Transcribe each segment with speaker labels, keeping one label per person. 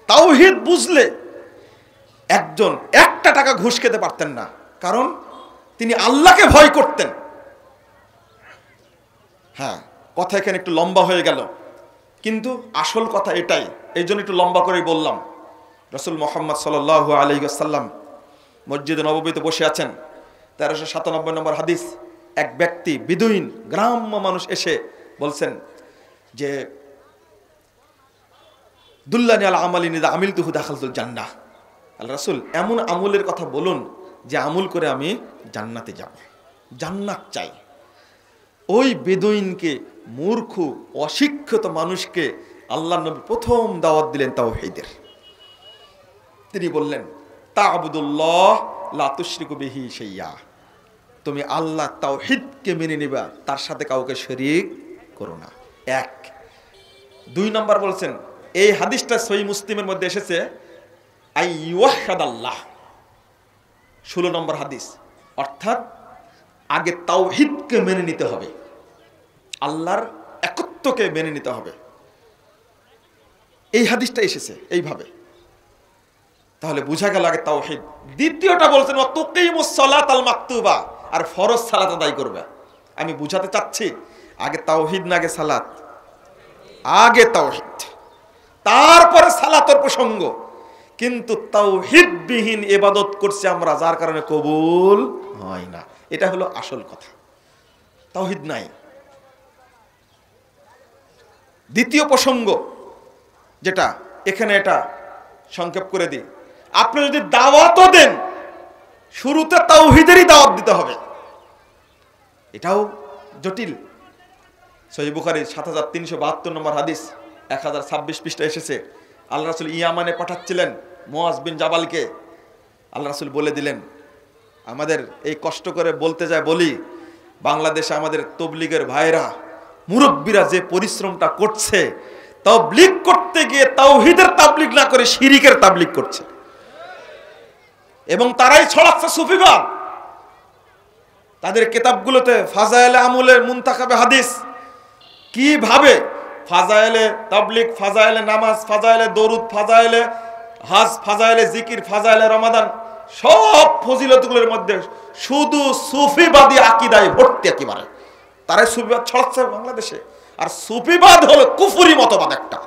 Speaker 1: তাওহীদ বুঝলে একজন একটা টাকা ঘুষ খেতে পারতেন না, কারণ তিনি আল্লাহকে ভয় করতেন। হ্যাঁ, কথা এখানে একটু লম্বা হয়ে গেল, কিন্তু আসল কথা এটাই, এই জন্য একটু লম্বা করেই বললাম। রাসূল মুহাম্মদ সাল্লাল্লাহু আলাইহি ওয়াসাল্লাম মসজিদে নববীতে বসে আছেন, 1397 নম্বর হাদিস। এক ব্যক্তি, বিদুইন গ্রাম্য মানুষ এসে বলছেন যে দুল্লানি আলা আমালিন ইযা আমিলতুহু দাখালতুল জান্নাহ। আল্লাহ রাসূল, এমন আমলের কথা বলুন যে আমল করে আমি জান্নাতে যাব, জান্নাত চাই। ওই বেদুইনকে, মূর্খ অশিক্ষিত মানুষকে আল্লাহর নবী প্রথম দাওয়াত দিলেন তাওহীদের। তিনি বললেন, তা'বুদুল্লাহ লা তুশরিকু বিহি শাইয়্যা, তুমি আল্লাহ তাওহীদকে মেনে নিবা, তার সাথে কাউকে শরীক করো না। এক। 2 নম্বর বলছেন, এই হাদিসটা সহিহ মুসলিমের মধ্যে এসেছে, আইয়ুহাদাল্লাহ, 16 নম্বর হাদিস। অর্থাৎ আগে তাওহীদকে মেনে নিতে হবে, আল্লাহর একত্বকে মেনে নিতে হবে। এই হাদিসটা এসেছে এইভাবে, তাহলে বোঝা গেল আগে তাওহীদ। দ্বিতীয়টা বলছেন ওয়া তুকিমুস সালাতাল মাকতুবা, আর ফরজ সালাত আদায় করবে। আমি বুঝাতে চাচ্ছি আগে তাওহীদ না আগে সালাত? আগে তাওহীদ, তারপরে সালাতের প্রসঙ্গ। কিন্তু তাওহীদবিহীন ইবাদত করছি আমরা, যার কারণে কবুল হয় না। এটা হলো আসল কথা, তাওহীদ নাই। দ্বিতীয় প্রসঙ্গ যেটা এখানে, এটা সংক্ষেপ করে দিই। আপনি যদি দাওয়াতও দেন, শুরুতে তাওহীদেরই দাওয়াত দিতে হবে। এটাও জটিল। সহিহ বুখারী 7372 নম্বর হাদিস, 1026 পৃষ্ঠা এসেছে। আল্লাহ রাসূল ইয়ামানে পাঠাচ্ছিলেন মুআজ বিন জাবালকে। আল্লাহ রাসূল বলে দিলেন, আমাদের এই কষ্ট করে বলতে যায় বলি, বাংলাদেশে আমাদের তবলিগের ভাইরা, মুরব্বীরা যে পরিশ্রমটা করছে, তাবলীগ করতে গিয়ে তাওহীদের তাবলীগ না করে শিরকের তাবলীগ করছে, এবং তারাই ছড়াচ্ছে সুফিবাদ। তাদের কিতাবগুলোতে ফাজায়েলে আমলের মুনতাখাবে হাদিস, কিভাবে ফাজায়েলে তাবলীগ, ফাজায়েলে নামাজ, ফাজায়েলে দরুদ, ফাজায়েলে হজ, ফাজায়েলে জিকির, ফাজায়েলে রমাদান, সব ফজিলতগুলোর মধ্যে শুধু সুফিবাদী আকীদায় ভর্তি একেবারে। তারাই সুফিবাদ ছড়াচ্ছে বাংলাদেশে। আর সুফিবাদ হলো কুফরি মতবাদ একটা।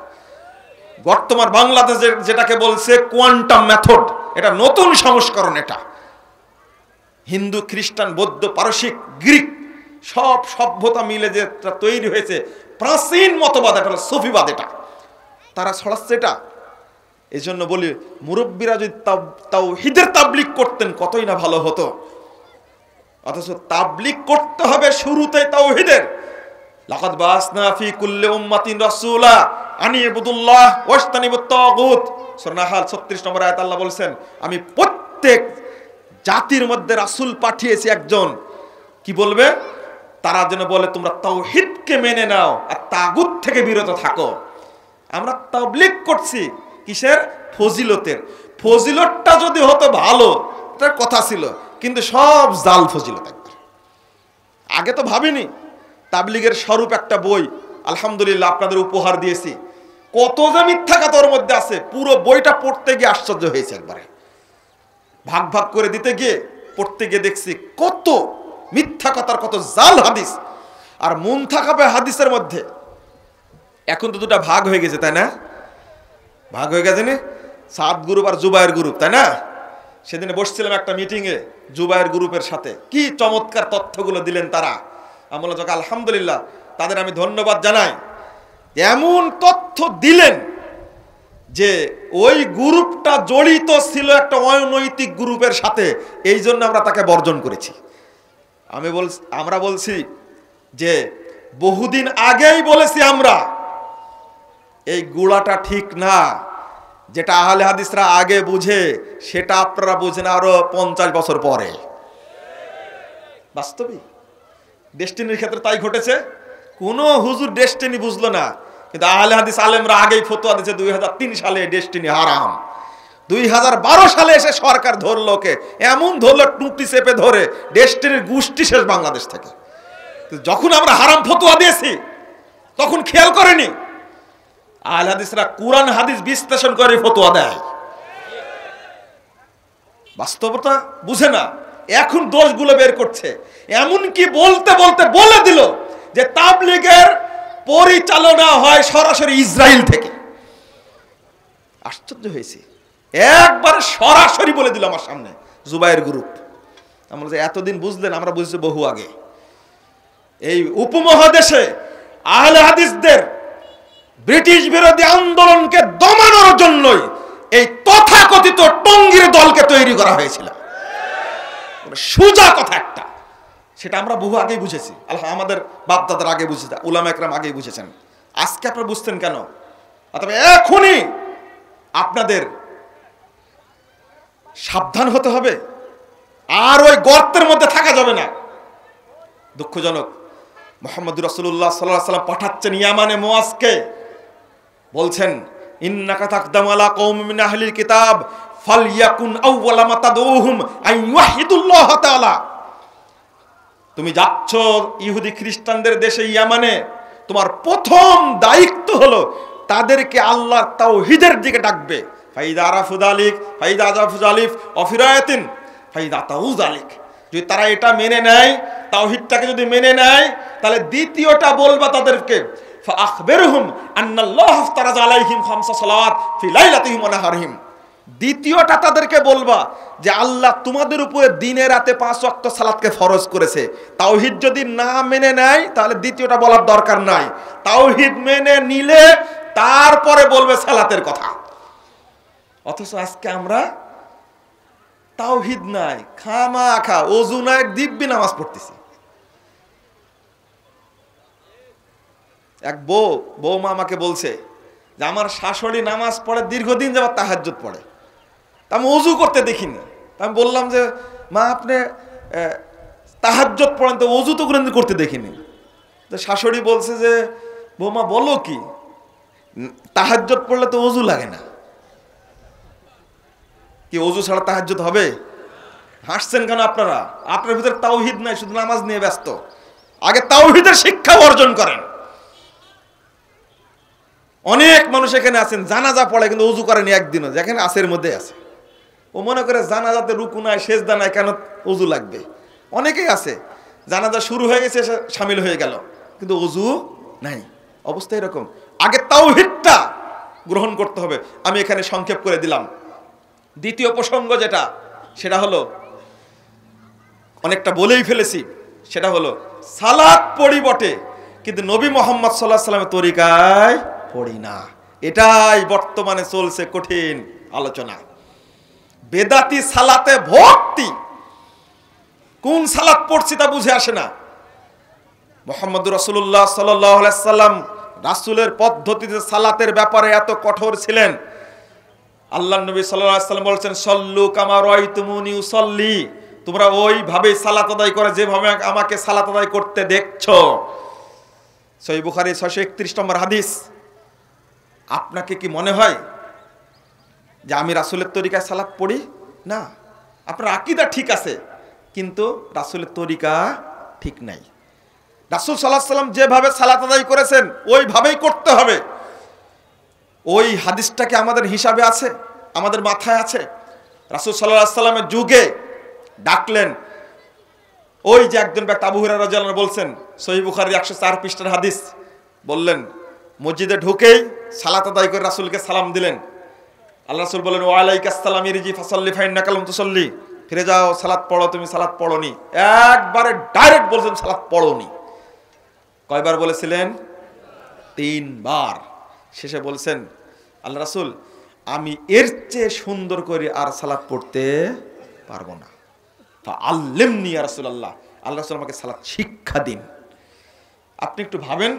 Speaker 1: বর্তমান বাংলাদেশে যেটাকে বলছে কোয়ান্টাম মেথড, এটা নতুন সংস্করণ। এটা হিন্দু, খ্রিস্টান, বৌদ্ধ, পারসিক, গ্রিক সব সভ্যতা মিলে যে তৈরি হয়েছে প্রাচীন মতবাদ, এটা হলো সুফিবাদ। এটা তারা ছড়াচ্ছে এটা। এই জন্য বলি, মুরব্বীরা যদি তাওহীদের তাবলীগ করতেন কতই না ভালো হতো। অথচ তাবলীগ করতে হবে শুরুতেই তাওহীদের। লাকাদ বাসনা ফি কুল্লি উম্মাতিন রাসূলা আনি ইবুদুল্লাহ ওয়াজতানিবুত তাগুত। সূরা নাহল 36 নম্বর আয়াত আল্লাহ বলেন, আমি প্রত্যেক জাতির মধ্যে রাসূল পাঠিয়েছি একজন, কি বলবে? তারা যেন বলে তোমরা তাওহীদকে মেনে নাও আর তাগুত থেকে বিরত থাকো। আমরা তাবলীগ করছি কিসের? ফজিলতের। ফজিলতটা যদি হতো ভালো, তার কথা ছিল, কিন্তু সব জাল ফজিলত। একবার আগে তো ভাবিনি। তাবলীগের স্বরূপ একটা বই আলহামদুলিল্লাহ আপনাদের উপহার দিয়েছি। কত যে মিথ্যা কথা ওর মধ্যে আছে, পুরো বইটা পড়তে গিয়ে আশ্চর্য হয়েছে। একবারে ভাগ ভাগ করে দিতে গিয়ে পড়তে গিয়ে দেখছি কত মিথ্যা কথার, কত জাল হাদিস। আর মুনতাখাবে হাদিসের মধ্যে এখন তো দুটা ভাগ হয়ে গেছে, তাই না? ভাগ হয়ে গেছে না, সাদ গ্রুপ আর জুবায়ের গ্রুপ, তাই না? সেদিনে বসছিলাম একটা মিটিংয়ে জুবায়ের গ্রুপের সাথে, কি চমৎকার তথ্যগুলো দিলেন তারা। আমি বললাম আলহামদুলিল্লাহ, তাদের আমি ধন্যবাদ জানাই। এমন তথ্য দিলেন যে ওই গ্রুপটা জড়িত ছিল একটা অনৈতিক গ্রুপের সাথে, এই জন্য আমরা তাকে বর্জন করেছি। আমরা বলছি যে বহুদিন আগেই বলেছি আমরা, এই গুড়াটা ঠিক না। যেটা আহলে হাদিসরা আগে বুঝে সেটা আপনারা বুঝেন আরো 50 বছর পরে। বাস্তবিক ডেস্টিনির ক্ষেত্রে তাই ঘটেছে। কোনো হুজুর ডেস্টিনি বুঝলো না, কিন্তু আহলে হাদিস আলেমরা আগেই ফতোয়া দিয়েছে 2003 সালে ডেস্টিনি হারাম। 2012 সালে এসে সরকার ধরলো, কে এমন ধরলো, টুটি চেপে ধরে, ডেস্টিনির গোষ্ঠী শেষ বাংলাদেশ থেকে। যখন আমরা হারাম ফতোয়া দিয়েছি তখন খেয়াল করেনি। আহলে হাদিসরা কুরআন হাদিস বিশ্লেষণ করে ফতোয়া দেয়। বাস্তবতা বুঝে না, এখন দোষগুলো বের করছে। এমন কি বলতে বলতে বলে দিল যে তাবলীগের পরিচালনা হয় সরাসরি ইসরায়েল থেকে। আশ্চর্য হয়েছে, একবারে সরাসরি বলে দিল আমার সামনে, জুবায়ের গ্রুপ। আমরা যে এতদিন বুঝলেন, আমরা বুঝছি বহু আগে। এই উপমহাদেশে আহলে হাদিসদের ব্রিটিশ বিরোধী আন্দোলনকে দমানোর জন্যই এই তথাকথিত টঙ্গীর দলকে তৈরি করা হয়েছিল। সোজা কথা একটা, সেটা আমরা বহু আগেই বুঝেছি। আমাদের বাপদাদার আগে বুঝেছে, উলামা একরাম আগেই বুঝেছেন। আজকে আপনারা বুঝতেন কেন? অথবা এখনই আপনাদের সাবধান হতে হবে, আর ওই গর্তের মধ্যে থাকা যাবে না। দুঃখজনক, মুহাম্মদুর রাসূলুল্লাহ সাল্লাল্লাহু আলাইহি ওয়াসাল্লাম পাঠাচ্ছেন ইয়ামানে মুআজকে, বলছেন ইন্নাকা তাকদামু আলা কওমিন মিন আহলিল কিতাব ফালইয়াকুন আউওয়ালা মা তাদউহুম আন ইউহিদুল্লাহ তাআলা। তুমি যাচ্ছ ইহুদি খ্রিস্টানদের দেশে ইয়ামানে, তোমার প্রথম দায়িত্ব হলো তাদেরকে আল্লাহর তাওহীদের দিকে ডাকবে। ফাইদা আরাফু যালিক ফাইদা আজাফু যালিফ অফিরায়াতিন ফাইদা তাউ যালিক। যদি তারা এটা মেনে নেয়, তাওহীদটাকে যদি মেনে নেয়, তাহলে দ্বিতীয়টা বলবা তাদেরকে ফাআখবিরহুম আন্নাল্লাহ ইফতারাজা আলাইহিম খামসা সালাওয়াত ফি লাইলাতিহিম ওয়া নাহারিহিম। দ্বিতীয়টা তাদেরকে বলবা যে আল্লাহ তোমাদের উপরে দিনে রাতে 5 ওয়াক্ত সালাতকে ফরজ করেছে। তাওহীদ যদি না মেনে নেয়, তাহলে দ্বিতীয়টা বলার দরকার নাই। তাওহীদ মেনে নিলে তারপরে বলবে সালাতের কথা। অথচ আজকে আমরা তাওহীদ নাই, খামাখা ওযু নাই, দিব্যি নামাজ পড়তেছি। এক বৌমা আমাকে বলছে যে আমার শাশুড়ি নামাজ পড়ে, দীর্ঘদিন যাবার তাহাজ্জুদ পড়ে, তা আমি ওযু করতে দেখিনি। আমি বললাম যে মা আপনি তাহাজ্জুদ পড়েন, তো ওযু তো কোনোদিন করতে দেখিনি। তো শাশুড়ি বলছে যে বৌমা বলো কি, তাহাজ্জুদ পড়লে তো ওযু লাগে না। কি ওযু ছাড়া তাহাজ্জুদ হবে? হাসছেন কেন আপনারা? আপনার ভিতরে তাওহীদ নাই, শুধু নামাজ নিয়ে ব্যস্ত। আগে তাওহীদের শিক্ষা অর্জন করেন। অনেক মানুষ এখানে আছেন জানাজা পড়ে কিন্তু ওযু করেনি একদিনও, যেখানে আসের মধ্যে আছে। ও মনে করে জানাজাতে রুকু নাই, সেজদা নাই, কেন ওযু লাগবে? অনেকেই আছে জানাজা শুরু হয়ে গেছে, শামিল হয়ে গেল, কিন্তু ওযু নাই। অবস্থা এরকম। আগে তাওহীদটা গ্রহণ করতে হবে। আমি এখানে সংক্ষেপ করে দিলাম। দ্বিতীয় প্রসঙ্গ যেটা, সেটা হলো অনেকটা বলেই ফেলেছি, সেটা হলো সালাত পড়ি বটে, কিন্তু নবী মুহাম্মদ সাল্লাল্লাহু আলাইহি ওয়াসাল্লামের তরিকায় পড়ি না। এটাই বর্তমানে চলছে কঠিন আলোচনা। বেদাতি সালাতে ভর্তি, কোন সালাত পড়ছি তা বুঝে আসে না। মুহাম্মদুর রাসূলুল্লাহ সাল্লাল্লাহু আলাইহি ওয়াসাল্লাম রাসূলের পদ্ধতিতে সালাতের ব্যাপারে এত কঠোর ছিলেন। আল্লাহর নবী সাল্লাল্লাহু আলাইহি ওয়াসাল্লাম বলেছেন সল্লু কামা রাআইতুমুনি উসাল্লি, তোমরা ওইভাবে সালাত আদায় করে যেভাবে আমাকে সালাত আদায় করতে দেখছো। সহিহ বুখারী 631 নম্বর হাদিস। আপনাকে কি মনে হয় যে আমি রাসূলের তরিকায় সালাত পড়ি না? আপনার আকীদা ঠিক আছে, কিন্তু রাসূলের তরিকা ঠিক নাই। রাসূল সাল্লাল্লাহু আলাইহি ওয়াসাল্লাম যেভাবে সালাত আদায় করেছেন ওইভাবেই করতে হবে। ওই হাদিসটাকে আমাদের হিসাবে আছে, আমাদের মাথায় আছে। রাসূল সাল্লাল্লাহু আলাইহি ওয়াসাল্লামের যুগে ডাকলেন, ওই যে একজন ব্যক্তি আবু হুরায়রা রাদিয়াল্লাহু আনহু বলছেন, সহিহ বুখারী 104 পৃষ্ঠার হাদিস, বললেন মসজিদে ঢুকেই সালাত আদায় করে রাসূলকে সালাম দিলেন। আল্লাহ রাসূল বলেন ওয়া আলাইকাস সালাম ইরজি ফাসাল্লি ফাইন্নাকা লাম তুসাল্লি, ফিরে যাও, সালাত পড়ো, তুমি সালাত পড়োনি। একবারে ডাইরেক্ট বলছেন সালাত পড়োনি। কয়বার বলেছিলেন? 3 বার। শেষে বলছেন আল্লাহ রাসূল আমি এর চেয়ে সুন্দর করে আর সালাত পড়তে পারবো না, ফাআল্লিমনি ইয়া রাসূলুল্লাহ, আল্লাহ রাসূল আমাকে সালাত শিক্ষা দিন। আপনি একটু ভাবেন,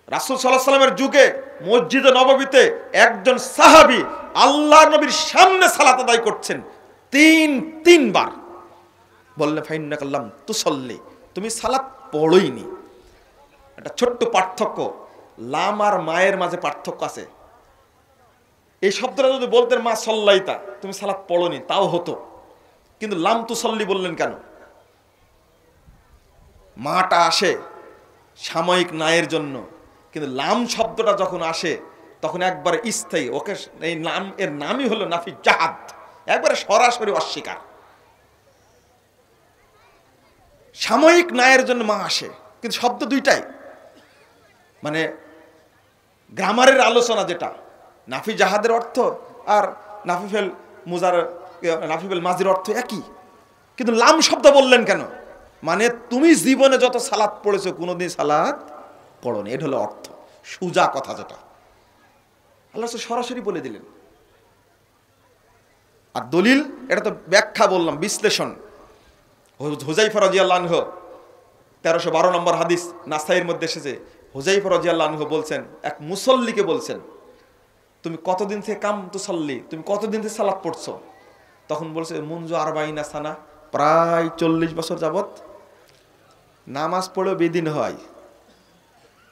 Speaker 1: রাসূল সাল্লাল্লাহু আলাইহি ওয়াসাল্লামের যুগে মসজিদে নববীতে একজন সাহাবী আল্লাহর নবীর সামনে সালাত আদায় করছেন 3 বার। বললেন ফাইন্নাকা লাম তুসাল্লি, তুমি সালাত পড়োইনি। একটা ছোট্ট পার্থক্য, লাম আর মায়ের মাঝে পার্থক্য আছে। এই শব্দটা যদি বলতেন মা সাল্লাইতা, তুমি সালাত পড়োনি, তাও হতো, কিন্তু লাম তুসাল্লি বললেন কেন? মাটা আসে সাময়িক নায়ের জন্য, কিন্তু লাম শব্দটা যখন আসে তখন একবারে স্থায়ী, ওকে এই নাম, এর নামই হলো নাফি জাহাদ, একবারে সরাসরি অস্বীকার। সাময়িক ন্যায়ের জন্য মা আসে, কিন্তু শব্দ দুইটাই, মানে গ্রামারের আলোচনা যেটা, নাফি জাহাদের অর্থ আর নাফিফেল মাজির অর্থ একই, কিন্তু লাম শব্দ বললেন কেন? মানে তুমি জীবনে যত সালাত পড়েছো কোনোদিন সালাত পড়োনি, এটা হলো অর্থ, সুজা কথা যেটা আল্লাহ সরাসরি বলে দিলেন। আর দলিল, এটা তো ব্যাখ্যা বললাম, বিশ্লেষণ। হুযায়ফা রাদিয়াল্লাহু আনহু 1312 নম্বর হাদিস নাসাইর মধ্যে এসেছে। হুযায়ফা রাদিয়াল্লাহু আনহু বলছেন, এক মুসল্লিকে বলছেন, তুমি কতদিন থেকে কাম তুসাল্লি, তুমি কতদিন থেকে সালাত পড়ছো? তখন বলছে মুনজু আরবাইনা সানা, প্রায় 40 বছর যাবত। নামাজ পড়েও বেদিন হয়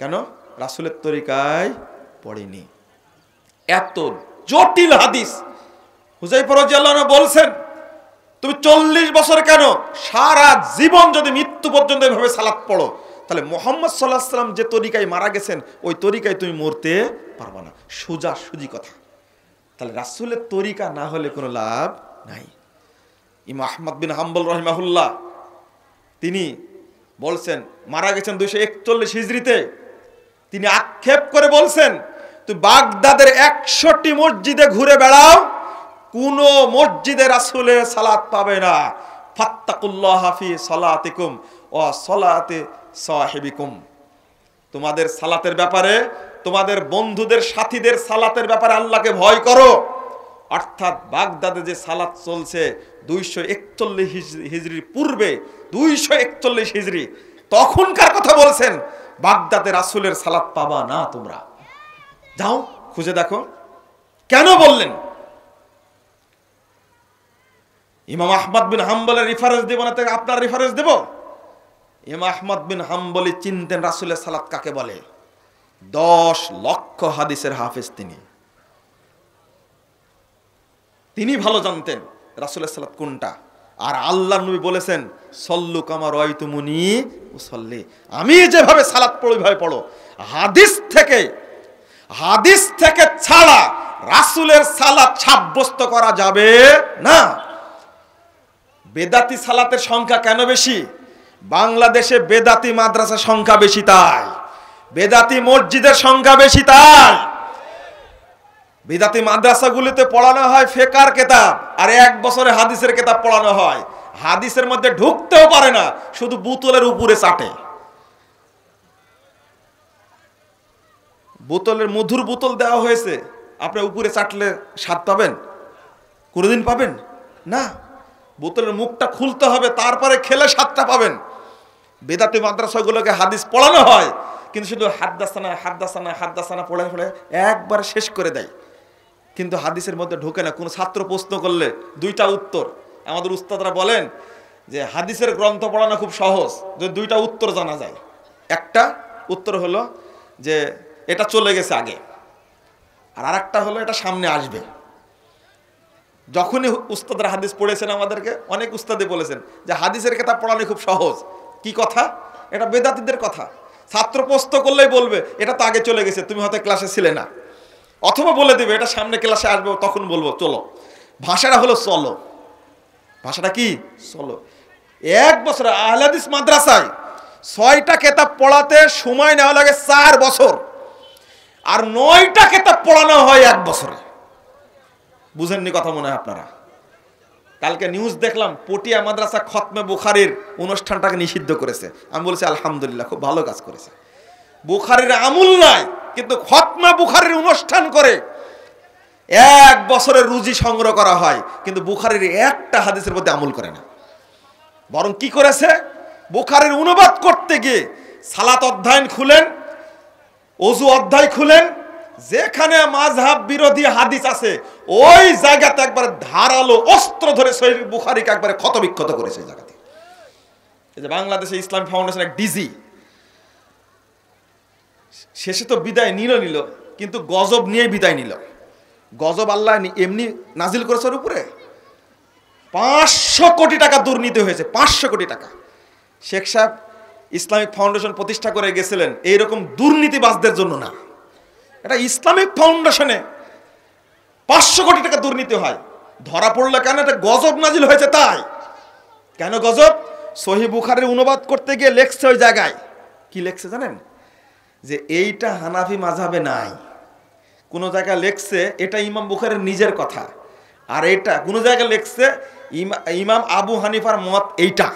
Speaker 1: কেন? রাসূলের তরিকায় পড়েনি। এত জটিল হাদিস। হুযায়ফা রাদিয়াল্লাহু আনহু বলছেন, তুমি 40 বছর কেন, সারা জীবন যদি মৃত্যু পর্যন্ত এভাবে সালাত পড়ো, তাহলে মুহাম্মদ সাল্লাল্লাহু আলাইহি ওয়াসাল্লাম যে তরিকায় মারা গেছেন ওই তরিকায় তুমি মরতে পারবা না। সোজা সুজি কথা। তাহলে রাসূলের তরিকা না হলে কোনো লাভ নাই। ইমাম আহমদ বিন হাম্বল রাহিমাহুল্লাহ তিনি বলছেন, মারা গেছেন 241 হিজরিতে। তিনি আক্ষেপ করে বলছেন, তুই বাগদাদের 100টি মসজিদে ঘুরে বেড়াও, কোন মসজিদে রাসূলের সালাত পাবে না। ফাত্তাকুল্লাহ ফি সালাতিকুম ওয়া সালাতি সাহিবিকুম, তোমাদের সালাতের ব্যাপারে, তোমাদের বন্ধুদের সাথীদের সালাতের ব্যাপারে আল্লাহকে ভয় করো। অর্থাৎ বাগদাদে যে সালাত চলছে 241 হিজরির পূর্বে, 241 হিজরি, তখনকার কথা বলছেন, বাগদাদে রাসূলের সালাত পাবা না তোমরা। যাও খুঁজে দেখো। কেন বললেন? ইমাম আহমদ বিন হাম্বলের রেফারেন্স দেব না, আপনার রেফারেন্স দেব? ইমাম আহমদ বিন হাম্বলি চিনতেন রাসূলের সালাত কাকে বলে। 10 লক্ষ হাদিসের হাফেজ তিনি ভালো জানতেন রাসূলের সালাত কোনটা। আর আল্লাহর নবী বলেছেন, সল্লু কামা রাআইতুমুনি উসাল্লি, আমি যেভাবে সালাত পড়ি ওইভাবে পড়ো। হাদিস থেকে ছাড়া রাসূলের সালাত সাব্যস্ত করা যাবে না। বেদাতি সালাতের সংখ্যা কেন বেশি? বাংলাদেশে বেদাতি মাদ্রাসার সংখ্যা বেশি তাই, বেদাতি মসজিদের সংখ্যা বেশি তাই। বেদাতি মাদ্রাসাগুলিতে পড়ানো হয় ফিকহের কিতাব, আর 1 বছরে হাদিসের কিতাব পড়ানো হয়। হাদিসের মধ্যে ঢুকতেও পারে না, শুধু বোতলের উপরে চাটে। বোতলের মধুর বোতল দেওয়া হয়েছে, আপনি উপরে চাটলে স্বাদ পাবেন? কোনোদিন পাবেন না। বোতলের মুখটা খুলতে হবে, তারপরে খেলে স্বাদটা পাবেন। বেদাতি মাদ্রাসাগুলোকে হাদিস পড়ানো হয়, কিন্তু শুধু হাদ্দাসানা হাদ্দাসানা হাদ্দাসানা পড়ে পড়ে একবার শেষ করে দেয়, কিন্তু হাদিসের মধ্যে ঢোকে না। কোনো ছাত্র প্রশ্ন করলে 2টা উত্তর। আমাদের উস্তাদরা বলেন যে হাদিসের গ্রন্থ পড়ানো খুব সহজ, যদি 2টা উত্তর জানা যায়। একটা উত্তর হলো যে এটা চলে গেছে আগে, আর আরেকটা হলো এটা সামনে আসবে। যখনই উস্তাদরা হাদিস পড়েছেন, আমাদেরকে অনেক উস্তাদে বলেছেন যে হাদিসের কিতাব পড়ানো খুব সহজ। কি কথা? এটা বেদাতীদের কথা। ছাত্র প্রশ্ন করলেই বলবে এটা তো আগে চলে গেছে, তুমি হয়তো ক্লাসে ছিলে না, অথবা বলে দিবে এটা সামনে ক্লাসে আসবে, তখন বলবো চলো। ভাষাটা হলো চলো। ভাষাটা কি? চলো। 1 বছর আহলে হাদিস মাদ্রাসায় 6টা কিতাব পড়াতে সময় নেওয়া লাগে 4 বছর, আর 9টা কিতাব পড়ানো হয় 1 বছরে। বুঝেননি কথা মনে হয় আপনারা? কালকে নিউজ দেখলাম পটিয়া মাদ্রাসা খতমে বুখারীর অনুষ্ঠানটাকে নিষিদ্ধ করেছে। আমি বলছি আলহামদুলিল্লাহ, খুব ভালো কাজ করেছে। বুখারীর আমল নাই, কিন্তু খতমে বুখারীর অনুষ্ঠান করে 1 বছরের রুজি সংগ্রহ করা হয়, কিন্তু বুখারীর একটা হাদিসের মধ্যে আমল করে না। বরং কি করেছে? বুখারীর অনুবাদ করতে গিয়ে সালাত অধ্যায় খুলেন, ওযু অধ্যায় খুলেন, যেখানে মাযহাব বিরোধী হাদিস আছে ওই জায়গাতে একবার ধারালো অস্ত্র ধরে সহিহ বুখারীকে একবারে ক্ষতবিক্ষত করেছে এই জায়গাতে। এই যে বাংলাদেশে ইসলাম ফাউন্ডেশন এক ডিজি শেষে তো বিদায় নিল, কিন্তু গজব নিয়ে বিদায় নিল। গজব আল্লাহ এমনি নাজিল করেছে ওর উপরে। 500 কোটি টাকা দুর্নীতি হয়েছে, 500 কোটি টাকা। শেখ সাহেব ইসলামিক ফাউন্ডেশন প্রতিষ্ঠা করে গেছিলেন এইরকম দুর্নীতিবাজদের জন্য না, এটা ইসলামিক ফাউন্ডেশনে 500 কোটি টাকা দুর্নীতি হয়, ধরা পড়লো কেন? এটা গজব নাজিল হয়েছে তাই। কেন গজব? সহিহ বুখারীর অনুবাদ করতে গিয়ে লেখছে ওই জায়গায়, কি লেখছে জানেন? যে এইটা হানাফি মাযহাবে নাই। কোন জায়গায় লেখছে এটা ইমাম বুখারীর নিজের কথা, আর এটা কোন জায়গায় লেখছে ইমাম আবু হানিফার মত এইটা।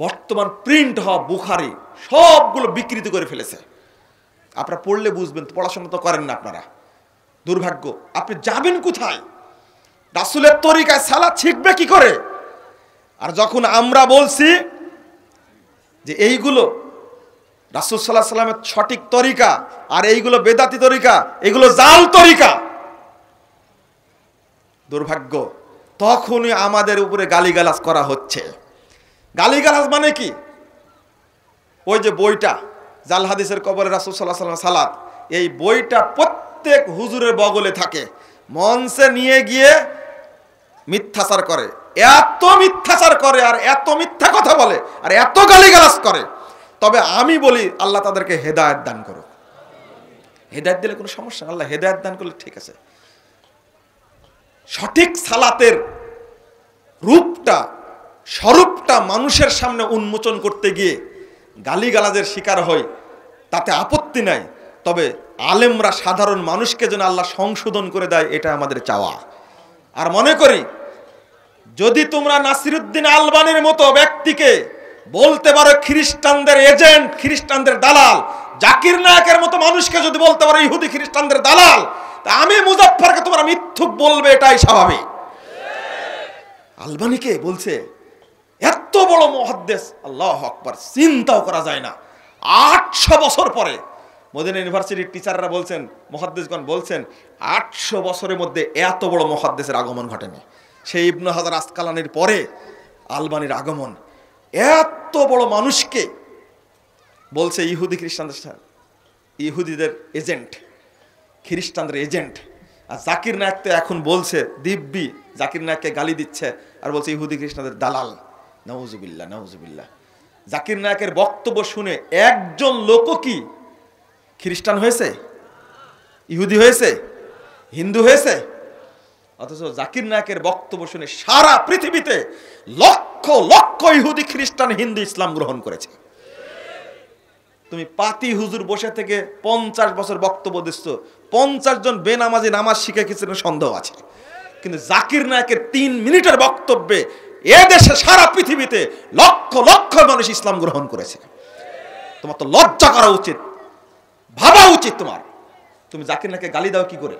Speaker 1: বর্তমান প্রিন্ট হওয়া বুখারী সবগুলো বিকৃত করে ফেলেছে। আপনারা পড়লে বুঝবেন, পড়াশোনা তো করেন না আপনারা, দুর্ভাগ্য। আপনি যাবেন কোথায়? রাসূলের তরিকায় সালাত শিখবে কি করে? আর যখন আমরা বলছি যে এইগুলো রাসূল সাল্লাল্লাহু আলাইহি ওয়াসাল্লামের সঠিক তরিকা আর এইগুলো বেদাতি তরিকা, এগুলো জাল তরিকা, দুর্ভাগ্য, তখনই আমাদের উপরে গালিগালাজ করা হচ্ছে। গালিগালাজ মানে কি? ওই যে বইটা জাল হাদিসের কবরে রাসূল সাল্লাল্লাহু আলাইহি ওয়াসাল্লাম সালাত, এই বইটা প্রত্যেক হুজুরের বগলে থাকে, মঞ্চে নিয়ে গিয়ে মিথ্যাচার করে, এত মিথ্যাচার করে আর এত মিথ্যা কথা বলে আর এত গালিগালাজ করে। তবে আমি বলি আল্লাহ তাদেরকে হেদায়েত দান করুক। হেদায়েত দিলে কোনো সমস্যা না, আল্লাহ হেদায়েত দান করলে ঠিক আছে। সঠিক সালাতের রূপটা স্বরূপটা মানুষের সামনে উন্মোচন করতে গিয়ে গালিগালাজের শিকার হয়, তাতে আপত্তি নাই। তবে আলেমরা সাধারণ মানুষকে যেন আল্লাহ সংশোধন করে দেয়, এটা আমাদের চাওয়া। আর মনে করি যদি তোমরা নাসিরউদ্দিন আলবানির মতো ব্যক্তিকে বলতে পারো খ্রিস্টানদের এজেন্ট, খ্রিস্টানদের দালাল, জাকির নায়কের মতো মানুষকে যদি বলতে পারো ইহুদি খ্রিস্টানদের দালাল, তা আমি মুজাফফরকে তোমরা মিথ্যুক বলবে, এটাই স্বাভাবিক। আলবানিকে বলছে এত বড় মুহাদ্দিস, আল্লাহু আকবার, চিন্তাও করা যায় না। 800 বছর পরে মদিনা ইউনিভার্সিটির টিচাররা বলছেন, মুহাদ্দিসগণ বলছেন 800 বছরের মধ্যে এত বড় মুহাদ্দিসের আগমন ঘটেনি। সেই ইবনে হাজার আসকালানির পরে আলবানির আগমন। এত বড় মানুষকে বলছে ইহুদি খ্রিস্টানদের, ইহুদিদের এজেন্ট, খ্রিস্টানদের এজেন্ট। আর জাকির নায়ক তো এখন বলছে দিব্যি, জাকির নায়ককে গালি দিচ্ছে আর বলছে ইহুদি খ্রিস্টানদের দালাল। নাউজুবিল্লাহ, নাউজুবিল্লাহ। জাকির নায়কের বক্তব্য শুনে একজন লোকও কি খ্রিস্টান হয়েছে, ইহুদি হয়েছে, হিন্দু হয়েছে? অথচ জাকির নায়কের বক্তব্য শুনে সারা পৃথিবীতে লক্ষ লক্ষ ইহুদি, খ্রিস্টান, হিন্দু ইসলাম গ্রহণ করেছে। তুমি পাতি হুজুর বসে থেকে 50 বছর বক্তব্য দিচ্ছ, 50 জন বেনামাজি নামাজ শিখে কিছু সন্দেহ আছে, কিন্তু জাকির নায়কের 3 মিনিটের বক্তব্যে এদেশে সারা পৃথিবীতে লক্ষ লক্ষ মানুষ ইসলাম গ্রহণ করেছে। তোমার তো লজ্জা করা উচিত, ভাবা উচিত তোমার। তুমি জাকির নায়ককে গালি দাও কি করে?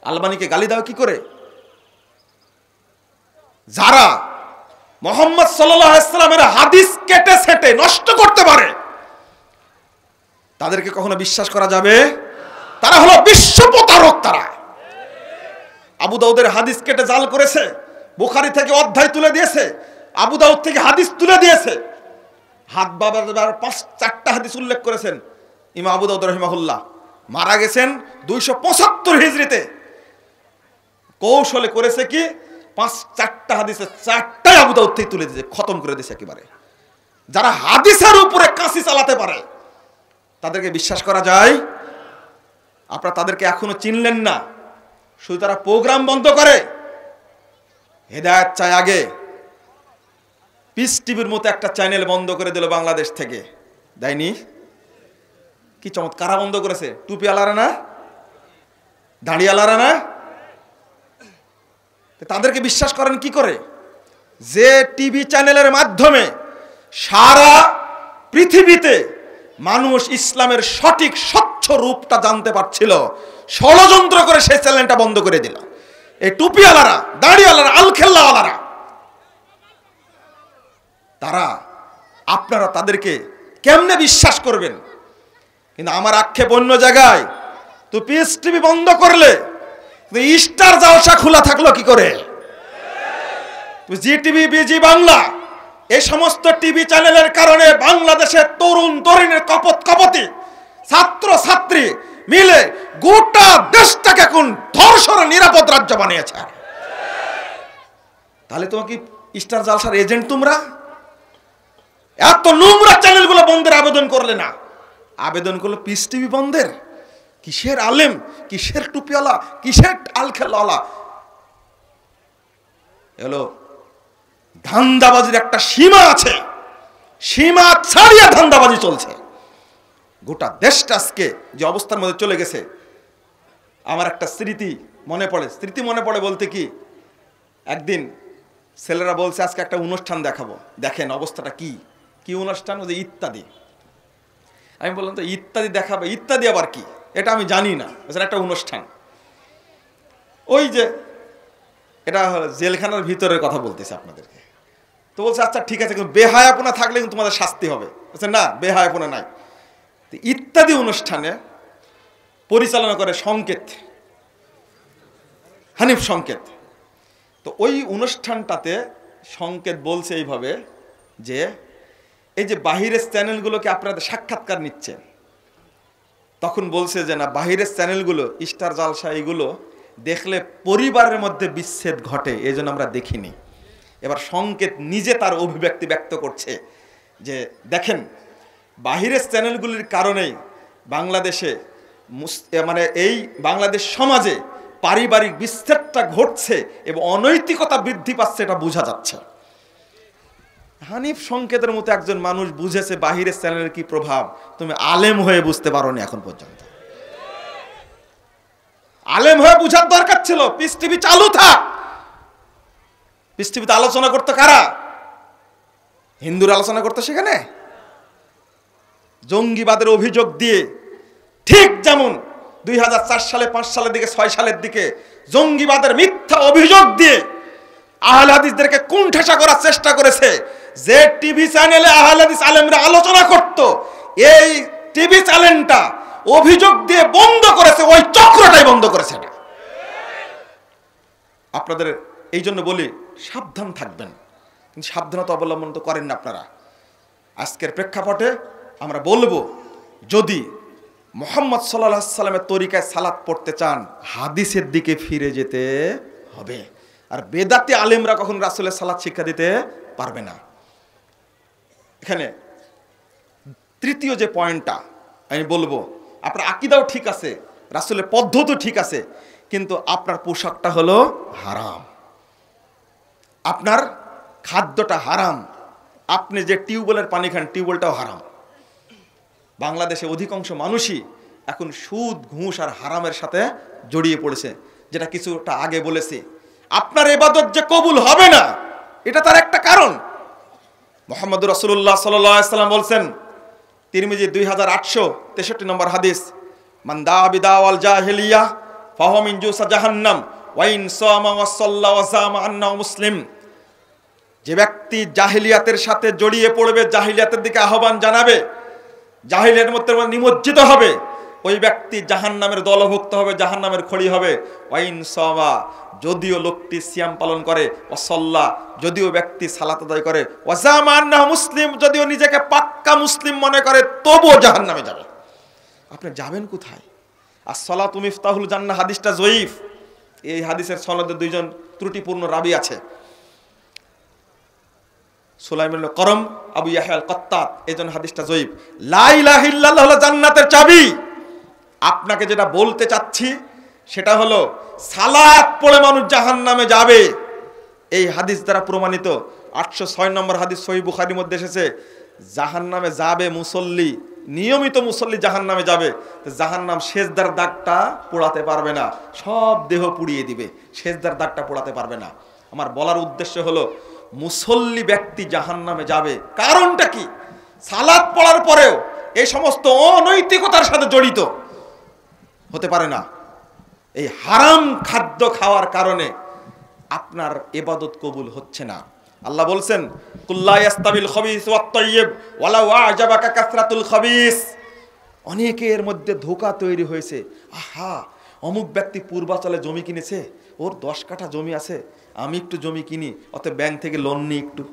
Speaker 1: আলবানিকে গালি দাও কি করে? যারা মুহাম্মদ সাল্লাল্লাহু আলাইহি ওয়াসাল্লামের হাদিস কেটে সেটে নষ্ট করতে পারে, তাদেরকে কখনো বিশ্বাস করা যাবে? তারা হলো বিশ্ব প্রতারক। তারা আবু দাউদের হাদিস কেটে জাল করেছে, বুখারী থেকে অধ্যায় তুলে দিয়েছে, আবু দাউদ থেকে হাদিস তুলে দিয়েছে। হাত বাবার 4টা হাদিস উল্লেখ করেছেন ইমাম আবু দাউদ রাহিমাহুল্লাহ, মারা গেছেন 275 হিজরিতে। কৌশলে করেছে কি, 4টা হাদিসের 4টাই আবু দাউদ থেকে তুলে দিয়েছে, খতম করে দিয়েছে একেবারে। যারা হাদিসের উপরে কাঁচি চালাতে পারে তাদেরকে বিশ্বাস করা যায়? আপনারা তাদেরকে এখনো চিনলেন না, শুধু তারা প্রোগ্রাম বন্ধ করে। হেদায়েত চাই আগে। পিস টিভির মতো একটা চ্যানেল বন্ধ করে দিল বাংলাদেশ থেকে, দেয়নি? কি চমৎকার বন্ধ করেছে, টুপি আলারা না, দাড়ি আলারা না। তাদেরকে বিশ্বাস করেন কি করে? যে টিভি চ্যানেলের মাধ্যমে সারা পৃথিবীতে মানুষ ইসলামের সঠিক স্বচ্ছ রূপটা জানতে পারছিল, ষড়যন্ত্র করে সেই চ্যানেলটা বন্ধ করে দিল। এই টুপিওয়ালারা, দাড়িওয়ালারা, আলখেল্লাওয়ালারা, তারা, আপনারা তাদেরকে কেমনে বিশ্বাস করবেন? কিন্তু আমার আক্ষেপ অন্য জায়গায়। তো পিএস টিভি বন্ধ করলে স্টার জলসা খোলা থাকলো কি করে? জি টিভি, বিজি বাংলা, এই সমস্ত টিভি চ্যানেলের কারণে বাংলাদেশের তরুণ তরুণীর কপতি, ছাত্র ছাত্রী মিলে গোটা দেশটাকে কোন ধর্ষণের নিরাপদ রাজ্য বানিয়েছে। তাহলে তোমাকে স্টার জলসার এজেন্ট তোমরা? এত নোংরা চ্যানেলগুলো বন্ধের আবেদন করলে না, আবেদন করলো পিস টিভি বন্ধের। কি কিসের আলেম, কিসের টুপিওয়ালা, কিসের আলখেলাওয়ালা, এলো ধান্দাবাজির একটা সীমা আছে, সীমা ছাড়িয়ে ধান্দাবাজি চলছে। গোটা দেশটা আজকে যে অবস্থার মধ্যে চলে গেছে। আমার একটা স্মৃতি মনে পড়ে বলতে কি, একদিন ছেলেরা বলছে আজকে একটা অনুষ্ঠান দেখাবো, দেখেন অবস্থাটা কি। কি অনুষ্ঠান? ওই যে ইত্যাদি। আমি বললাম তো ইত্যাদি দেখাবে, ইত্যাদি আবার কি? এটা আমি জানি না, একটা অনুষ্ঠান। ওই যে এটা জেলখানার ভিতরের কথা বলতেছে আপনাদেরকে। তো বলছে আচ্ছা ঠিক আছে, কিন্তু বেহায়াপনা থাকলে কিন্তু তোমাদের শাস্তি হবে। বলছে না, বেহায়াপনা নাই। ইত্যাদি অনুষ্ঠানে পরিচালনা করে সংকেত, হানিফ সংকেত। তো ওই অনুষ্ঠানটাতে সংকেত বলছে এইভাবে যে এই যে বাহিরের চ্যানেলগুলোকে আপনাদের সাক্ষাৎকার নিচ্ছে, তখন বলছে যে না, বাহিরের চ্যানেলগুলো স্টার জালসা এগুলো দেখলে পরিবারের মধ্যে বিচ্ছেদ ঘটে, এই জন্য আমরা দেখিনি। এবার সংকেত নিজে তার অভিব্যক্তি ব্যক্ত করছে যে দেখেন, বাহিরের চ্যানেলগুলির কারণেই বাংলাদেশে মানে এই বাংলাদেশ সমাজে পারিবারিক বিচ্ছেদটা ঘটছে এবং অনৈতিকতা বৃদ্ধি পাচ্ছে, এটা বোঝা যাচ্ছে। হানিফ সংকেতের মতো একজন মানুষ বুঝেছে বাহিরের চ্যানেলের কি প্রভাব। তুমি আলেম হয়ে বুঝতে পারোনি এখন পর্যন্ত। আলেম হয়ে বুঝার দরকার ছিল। পিস টিভি চালু থাক। পিস টিভিতে আলোচনা করতো কারা? হিন্দুর আলোচনা করতো সেখানে। জঙ্গিবাদের অভিযোগ দিয়ে, ঠিক যেমন 2004 সালে, 5 সালের দিকে, 6 সালের দিকে জঙ্গিবাদের মিথ্যা অভিযোগ দিয়ে আহলে হাদিসদেরকে কুণ্ঠাসা করার চেষ্টা করেছে। যে টিভি চ্যানেলে আহলে হাদিস আলেমরা আলোচনা করত, এই টিভি চ্যানেলটা অভিযোগ দিয়ে বন্ধ করেছে, ওই চক্রটাই বন্ধ করেছে। এটা আপনাদের এই জন্য বলি সাবধান থাকবেন, কিন্তু সাবধানতা অবলম্বন তো করেন না আপনারা। আজকের প্রেক্ষাপটে আমরা বলবো, যদি মুহাম্মদ সাল্লাল্লাহু আলাইহি সাল্লামের তরিকায় সালাত পড়তে চান, হাদিসের দিকে ফিরে যেতে হবে। আর বেদাতি আলেমরা কখন রাসূলের সালাত শিক্ষা দিতে পারবে না। এখানে তৃতীয় যে পয়েন্টটা আমি বলবো, আপনার আকীদাও ঠিক আছে, রাসূলের পদ্ধতিও ঠিক আছে, কিন্তু আপনার পোশাকটা হলো হারাম, আপনার খাদ্যটা হারাম, আপনি যে টিউবওয়েলের পানি খান টিউবওয়েলটাও হারাম। বাংলাদেশে অধিকাংশ মানুষই এখন সুদ, ঘুষ আর হারামের সাথে জড়িয়ে পড়েছে, যেটা কিছুটা আগে বলেছি। আপনার ইবাদত যে কবুল হবে না, এটা তার একটা কারণ। মুহাম্মদুর রাসূলুল্লাহ সাল্লাল্লাহু আলাইহি ওয়াসাল্লাম বলছেন, তিরমিজি 2863 নম্বর হাদিস, মান দা বিদাওয়াল জাহিলিয়া ফাহুয়া মিন জুসা জাহান্নাম ওয়া ইন সামা ওয়া সাল্লা ওয়া জামা আন্নাহু মুসলিম। যে ব্যক্তি জাহিলিয়াতের সাথে জড়িয়ে পড়বে, জাহিলিয়াতের দিকে আহ্বান জানাবে, জাহিলিয়াতের মধ্যে নিমজ্জিত হবে, ওই ব্যক্তি জাহান্নামের দলভুক্ত হবে, জাহান্নামের খড়ি হবে। ওয়াইন সামা, যদিও লোকটি সিয়াম পালন করে, ওয়াসাল্লা, যদিও ব্যক্তি সালাত আদায় করে, ওয়াজামা আন্নাহু মুসলিম, যদিও নিজেকে পাক্কা মুসলিম মনে করে, তবুও জাহান্নামে যাবে। আপনি যাবেন কোথায়? as-সালাতু মিফতাহুল জান্নাহ হাদিসটা জয়ীফ। এই হাদিসের সনদে দুইজন ত্রুটিপূর্ণ রাবী আছে, সুলাইমান ইবনে করম, আবু ইয়াহইয়া আল-কাত্তাত। এইজন্য হাদিসটা জয়ীফ। লা ইলাহা ইল্লাল্লাহ হলো জান্নাতের চাবি। আপনাকে যেটা বলতে চাচ্ছি সেটা হলো, সালাত পড়ে মানুষ জাহান্নামে যাবে, এই হাদিস দ্বারা প্রমাণিত। 806 নম্বর হাদিস সহিহ বুখারীর মধ্যে এসেছে, জাহান্নামে যাবে মুসল্লি, নিয়মিত মুসল্লি জাহান্নামে যাবে। তো জাহান্নাম সেজদার দাগটা পোড়াতে পারবে না, সব দেহ পুড়িয়ে দিবে, সেজদার দাগটা পোড়াতে পারবে না। আমার বলার উদ্দেশ্য হলো, মুসল্লি ব্যক্তি জাহান্নামে যাবে। কারণটা কি? সালাত পড়ার পরেও এই সমস্ত অনৈতিকতার সাথে জড়িত হতে পারে না। এই হারাম খাদ্য খাওয়ার কারণে আপনার ইবাদত কবুল হচ্ছে না। আল্লাহ বলছেন, কুল্লা ইয়াস্তাবিল খাবিস ওয়াত তাইয়্যিব ওয়ালাউ আ'জাবাকা কাসরাতুল খাবিস। অনেকের মধ্যে ধোঁকা তৈরি হয়েছে। আহা, অমুক ব্যক্তি পূর্বাচলে জমি কিনেছে, ওর 10 কাঠা জমি আছে, আমি একটু জমি কিনি, অতএব ব্যাংক থেকে লোন নিই একটু।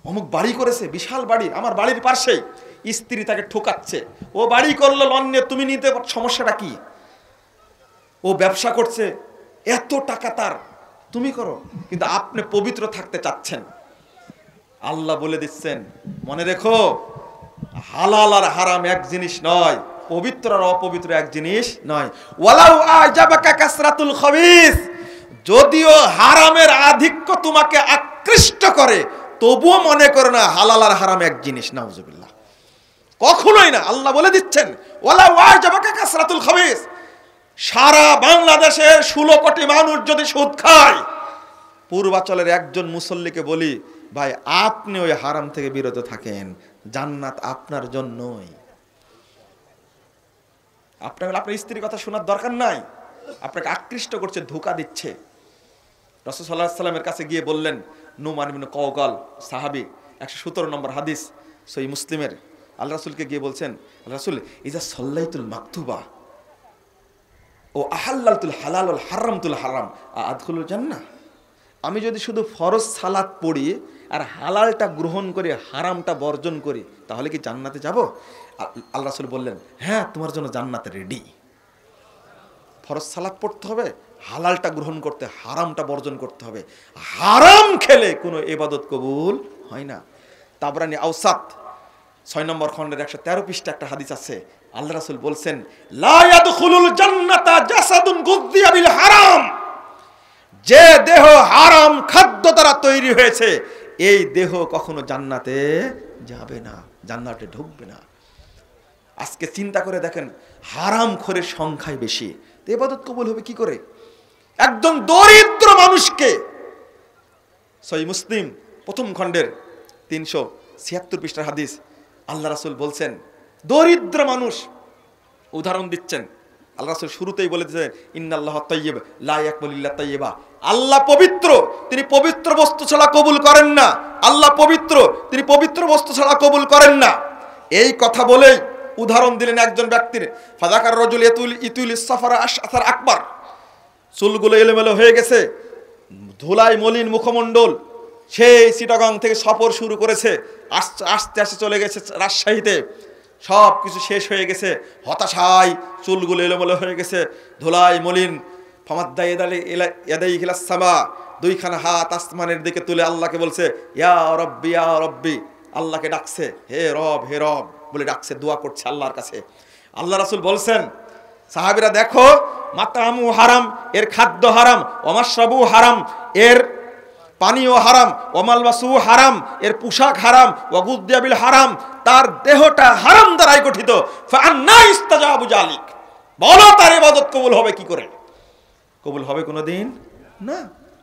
Speaker 1: অমুক বাড়ি করেছে, বিশাল বাড়ি, আমার বাড়ির পাশেই। স্ত্রী তাকে ঠোকাচ্ছে, ও বাড়ি করলো লোন নিয়ে, তুমি নিতে, সমস্যাটা কি? ও ব্যবসা করছে, এত টাকা তার, তুমি করো, কিন্তু আপনি পবিত্র থাকতে চাচ্ছেন। আল্লাহ বলে দিচ্ছেন, মনে রেখো, হালাল আর হারাম এক জিনিস নয়। পবিত্র আর অপবিত্র এক জিনিস নয়। ওয়ালাউ আজাবাকা কাসরাতুল খবিস, যদিও হারামের আধিক্য তোমাকে আকৃষ্ট করে, তবুও মনে করো না হালাল আর হারাম এক জিনিস। নাউজুবিল্লাহ, কখনোই না। আল্লাহ বলে দিচ্ছেন ওয়ালাউ আজাবাকা কাসরাতুল খবিস, সারা বাংলাদেশের 16 কোটি মানুষ যদি সুদ খায়, পূর্বাচলের একজন মুসল্লিকে বলি, ভাই আপনি ওই হারাম থেকে বিরত থাকেন, জান্নাত আপনার জন্যই। আপনার স্ত্রীর কথা শোনার দরকার নাই, আপনাকে আকৃষ্ট করছে, ধোঁকা দিচ্ছে। রাসূল সাল্লাল্লাহু আলাইহি ওয়াসাল্লামের কাছে গিয়ে বললেন, নুমান ইবনে কওকাল সাহাবী, 117 নম্বর হাদিস সহিহ মুসলিমের। আল্লাহ রাসূলকে গিয়ে বলছেন, আল্লাহ রাসূল, ইজা সাল্লাইতুল মাকতুবা ও আহাল্লাতুল হালাল ওয়াল হারামতুল হারাম আদখুলুল জান্নাহ, আমি যদি শুধু ফরজ সালাত পড়ি আর হালালটা গ্রহণ করে হারামটা বর্জন করি, তাহলে কি জান্নাতে যাব? আল্লাহ রাসূল বললেন, হ্যাঁ, তোমার জন্য জান্নাতে রেডি। ফরজ সালাত পড়তে হবে, হালালটা গ্রহণ করতে, হারামটা বর্জন করতে হবে। হারাম খেলে কোনো ইবাদত কবুল হয় না। তাবরানী আওসাত 6 নম্বর খণ্ডের 113 পৃষ্ঠা একটা হাদিস আছে। আল্লাহ রাসূল বলছেন, লা ইয়াদখুলুল জান্নাতা জাসাদুন গুযযিয়া বিল হারাম, যে দেহ হারাম খাদ্য দ্বারা তৈরি হয়েছে, এই দেহ কখনো জান্নাতে যাবে না, জান্নাতে ঢুকবে না। আজকে চিন্তা করে দেখেন, হারাম খোরের সংখ্যাই বেশি, তো ইবাদত কবুল হবে কি করে? একজন দরিদ্র মানুষকে, সহিহ মুসলিম প্রথম খণ্ডের 376 পৃষ্ঠার হাদিস, আল্লাহ রাসূল বলছেন, দরিদ্র মানুষ, উদাহরণ দিচ্ছেন। আল্লাহ রাসূল শুরুতেই বলে দিয়েছেন, ইন্নাল্লাহা তাইয়্যিব লা ইয়াকবালু ইল্লা তাইয়্যিবা, আল্লাহ পবিত্র, তিনি পবিত্র বস্তু ছাড়া কবুল করেন না। আল্লাহ পবিত্র, তিনি পবিত্র বস্তু ছাড়া কবুল করেন না। এই কথা বলেই উদাহরণ দিলেন একজন ব্যক্তির, ফাযাকার রাজুল ইতুল সাফারা আশআসার আকবার, চুলগুলো এলোমেলো হয়ে গেছে, ধুলায় মলিন মুখমণ্ডল, সেই চিটাগাং থেকে সফর শুরু করেছে, আস্তে আস্তে চলে গেছে রাজশাহীতে, সব কিছু শেষ হয়ে গেছে, হতাশায় চুলগুলো এলোমেলো হয়ে গেছে, ধুলায় মলিন। ফামাদ্দা ইয়াদাইহি ইলাস সামা, দুইখানা হাত আসমানের দিকে তুলে আল্লাহকে বলছে, ইয়া রব্বি ইয়া রব্বি, আল্লাহকে ডাকছে, হে রব হে রব বলে ডাকছে, দোয়া করছে আল্লাহর কাছে। আল্লাহ রাসূল বলছেন, সাহাবীরা দেখো, মাতামু হারাম, এর খাদ্য হারাম, ওমাশরাবু হারাম, এর পানীয় হারাম, ওমালবাসু হারাম, এর পোশাক হারাম, ওয়াগুদ্দিয়া বিল হারাম, তার দেহটা হারাম দ্বারাই গঠিত। ফাআন্না ইস্তাজাবু জালিক, বলো তার ইবাদত কবুল হবে কি করে? কবুল হবে কোনোদিন না,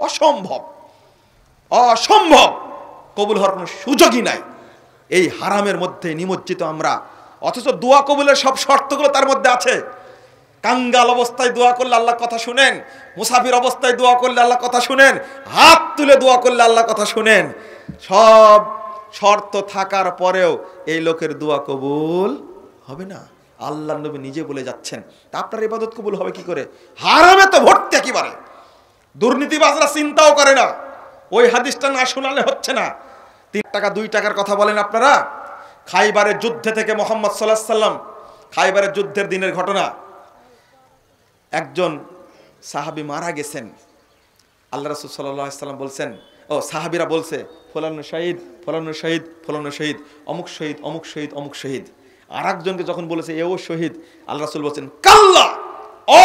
Speaker 1: অসম্ভব, অসম্ভব, কবুল হওয়ার কোনো সুযোগই নাই। এই হারামের মধ্যে নিমজ্জিত আমরা, অথচ দোয়া কবুলের সব শর্তগুলো তার মধ্যে আছে। কাঙ্গাল অবস্থায় দোয়া করলে আল্লাহ কথা শুনেন, মুসাফির অবস্থায় দোয়া করলে আল্লাহ কথা শুনেন, হাত তুলে দোয়া করলে আল্লাহ কথা শুনেন। সব শর্ত থাকার পরেও এই লোকের দোয়া কবুল হবে না। আল্লাহ নবী নিজে বলে যাচ্ছেন, তা আপনার ইবাদত কবুল হবে কি করে? হারামে তো ভর্তি একেবারে, দুর্নীতিবাজরা চিন্তাও করে না, ওই হাদিসটা না শোনালে হচ্ছে না। 3 টাকা 2 টাকার কথা বলেন আপনারা। খাইবারের যুদ্ধে থেকে মুহাম্মদ সাল্লাল্লাহু আলাইহি ওয়াসাল্লাম, খাইবারের যুদ্ধের দিনের ঘটনা, একজন সাহাবী মারা গেছেন। আল্লাহ রাসূল সাল্লাল্লাহু আলাইহি ওয়াসাল্লাম বলছেন, ও সাহাবীরা বলছে, ফলানো শহীদ, ফলানো শহীদ, ফলানো শহীদ, অমুক শহীদ, অমুক শহীদ, অমুক শহীদ। আর একজনকে যখন বলেছে এও শহীদ, আল্লাহ রাসূল বলছেন, কাল্লা,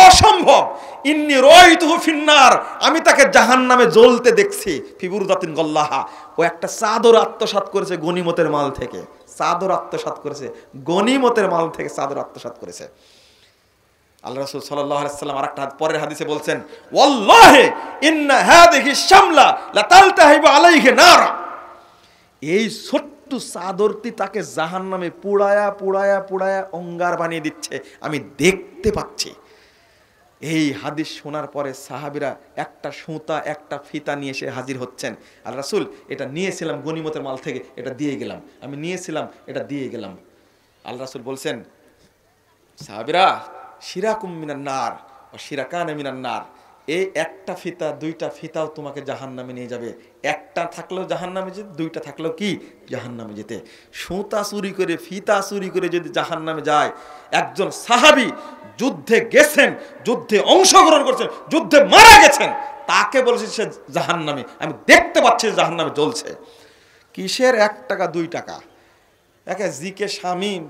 Speaker 1: অসম্ভব, ইন্নী রাআইতুহু ফিন্নার, আমি তাকে জাহান্নামে জ্বলতে দেখছি, ফিবুরদাতিন গল্লাহা, ও একটা চাদর আত্মসাৎ করেছে গনিমতের মাল থেকে, চাদর আত্মসাৎ করেছে, গনিমতের মাল থেকে চাদর আত্মসাৎ করেছে। আল্লাহ রাসূল সাল্লাল্লাহু আলাইহি ওয়াসাল্লাম আরেকটা পরের হাদিসে বলছেন, ওয়াল্লাহি ইন্না হাযিহি শামলা লাতালতাহিবু আলাইহি নারা, এই ছোট্ট চাদরটি তাকে জাহান্নামে পুড়ায়া পুড়ায়া পুড়ায়া অঙ্গার বানিয়ে দিচ্ছে, আমি দেখতে পাচ্ছি। এই হাদিস শোনার পরে সাহাবীরা একটা সুতা একটা ফিতা নিয়ে এসে হাজির হচ্ছেন। আল্লাহ রাসূল, এটা নিয়েছিলাম গনিমতের মাল থেকে, এটা দিয়ে গেলাম, আমি নিয়েছিলাম, এটা দিয়ে গেলাম। আল্লাহ রাসূল বলছেন, সাহাবীরা, শিরাকুম মিনান নার ওয়া শিরাকান মিনান নার, এই একটা ফিতা 2টা ফিতাও তোমাকে জাহান্নামে নিয়ে যাবে। একটা থাকলেও জাহান্নামে যেতে, 2টা থাকলেও কি জাহান্নামে যেতে। সুতা চুরি করে, ফিতা চুরি করে যদি জাহান্নামে যায়, একজন সাহাবী যুদ্ধে গেছেন, যুদ্ধে অংশগ্রহণ করছেন, যুদ্ধে মারা গেছেন, তাকে বলেছে সে জাহান্নামে, আমি দেখতে পাচ্ছি জাহান্নামে জ্বলছে। কিসের 1 টাকা 2 টাকা? একে জিকে শামীম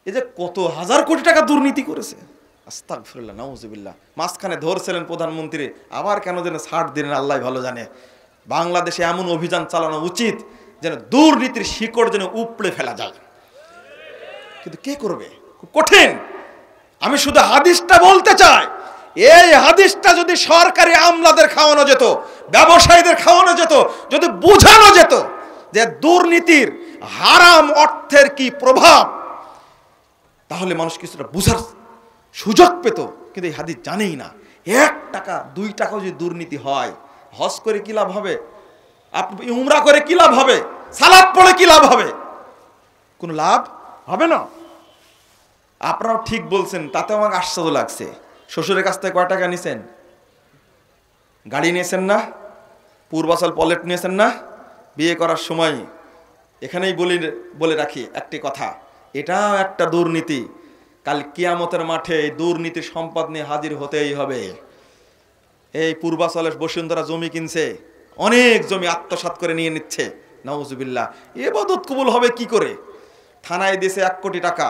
Speaker 1: এই যে কত হাজার কোটি টাকা দুর্নীতি করেছে, আস্তাগফিরুল্লাহ নাউজুবিল্লাহ। মাঝখানে ধরছিলেন প্রধানমন্ত্রী, আবার কেন যেন ছাড় দিলেন আল্লাহ ভালো জানে। বাংলাদেশে এমন অভিযান চালানো উচিত যেন দুর্নীতির শিকড় যেন উপড়ে ফেলা যায়, কিন্তু কে করবে? খুব কঠিন। আমি শুধু হাদিসটা বলতে চাই, এই হাদিসটা যদি সরকারি আমলাদের খাওয়ানো যেত, ব্যবসায়ীদের খাওয়ানো যেত, যদি বোঝানো যেত যে দুর্নীতির হারাম অর্থের কি প্রভাব, তাহলে মানুষ কিছুটা বুঝার সুযোগ পেত। কিন্তু এই হাদিস জানেই না। 1 টাকা 2 টাকা যদি দুর্নীতি হয়, হজ করে কি লাভ হবে? আপনি উমরা করে কি লাভ হবে? সালাত পড়ে কি লাভ হবে? কোনো লাভ হবে না। আপনারাও ঠিক বলছেন, তাতে আমার আশ্চর্য লাগছে। শ্বশুরের কাছ থেকে কয় টাকা নিয়েছেন? গাড়ি নিয়েছেন না? পূর্বাচল পলেট নিয়েছেন না? বিয়ে করার সময় এখানেই বলে রাখি একটি কথা, এটাও একটা দুর্নীতি। কাল কিয়ামতের মাঠে এই দুর্নীতির সম্পদ নিয়ে হাজির হতেই হবে। এই পূর্বাচলের বসুন্ধরা জমি কিনছে, অনেক জমি আত্মসাৎ করে নিয়ে নিচ্ছে, নাউজুবিল্লাহ। ইবাদত কবুল হবে কি করে? থানায় দিয়েছে 1 কোটি টাকা,